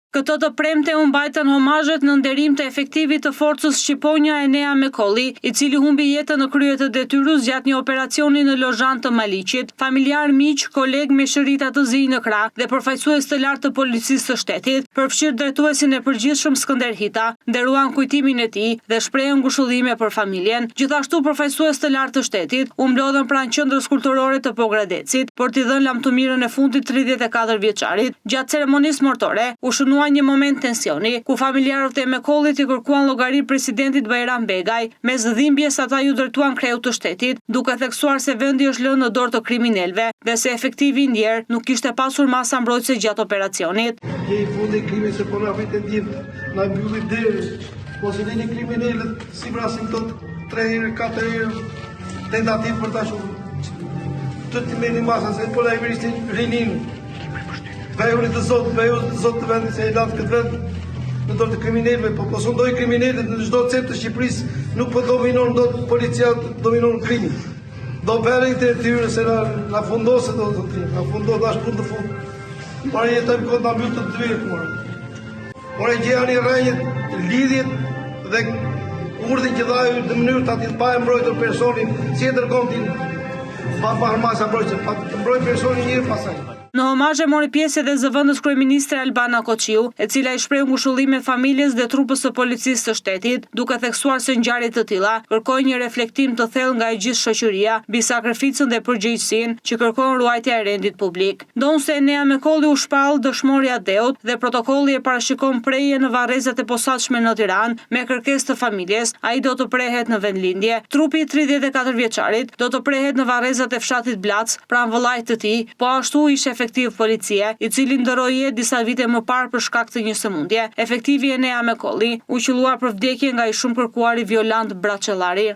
Këtë të premte u mbajtën homazhet në nderim të efektivit të forcës shqiponja Enea Mekolli, i cili humbi jetën në krye të detyrës gjatë një operacioni në Lozhan të Maliqit, familjar, miq, koleg me shërita të zi në krah dhe përfaqësues të lartë të policisë së shtetit, përfshirë drejtuesin e përgjithshëm Skënder Hita, nderuan kujtimin e tij dhe shprehën ngushëllime për familjen. Gjithashtu përfaqësues të lartë të shtetit u mblodhën pranë qendrës kulturore të Pogradecit për t'i dhënë lamtumirën e fundit 34 vjeçarit. Gjatë ceremonisë mortore u shënua një moment tensioni, ku familjarët e Mekollit i kërkuan llogari presidentit Bajram Begaj, mes dhimbjes ata ju drejtuan kreut të shtetit, duke theksuar se vendi është lënë në dorë të kriminalëve dhe se efektivi i ndjer nuk kishte pasur masa mbrojtëse gjatë operacionit. I fundi krimit se po na vjen ndjem, na mbylli derë, po se vini kriminalët si vrasin tot 3 herë, 4 herë tentativë për ta shohur. Të meni masa se po na i vrisin rinin. Vejurit të zotë të vendit se e latë këtë vend në dorë të kriminalëve, po sundoj kriminalët në çdo cep të Shqipërisë, nuk po dominon do policia, dominon krimin. Do bërë të tyre se na fundose do të thënë, na fundos dash punë të fund. Por jetojmë kohë na mbyll të dyert mua. Por e gjeni rrënjët, lidhjet dhe urdhën që dhaj në mënyrë ta të pa e mbrojtur personin, si e dërgon ti pa masa mbrojtje, pa të mbroj personin një herë pasaj. Në homazhe mori pjesë edhe zëvendës kryeministre Albana Koqiu, e cila i shpreh ngushëllime familjes dhe trupës së policisë së shtetit, duke theksuar se ngjarje të tilla kërkojnë një reflektim të thellë nga e gjithë shoqëria mbi sakrificën dhe përgjegjësinë që kërkon ruajtja e rendit publik. Ndonse Enea Mekolli u shpall dëshmori Adeut dhe protokolli e parashikon prehje në varrezat e posaçme në Tiranë me kërkesë të familjes, ai do të prehet në vendlindje. Trupi i 34 vjeçarit do të prehet në varrezat e fshatit Blac, pranë vëllait të tij, po ashtu ishte efektiv policie, i cili ndëroi jetë disa vite më parë për shkak të një sëmundje. Efektivi Enea Mekolli u qelluar për vdekje nga i shumë kërkuari Violant Braçellari.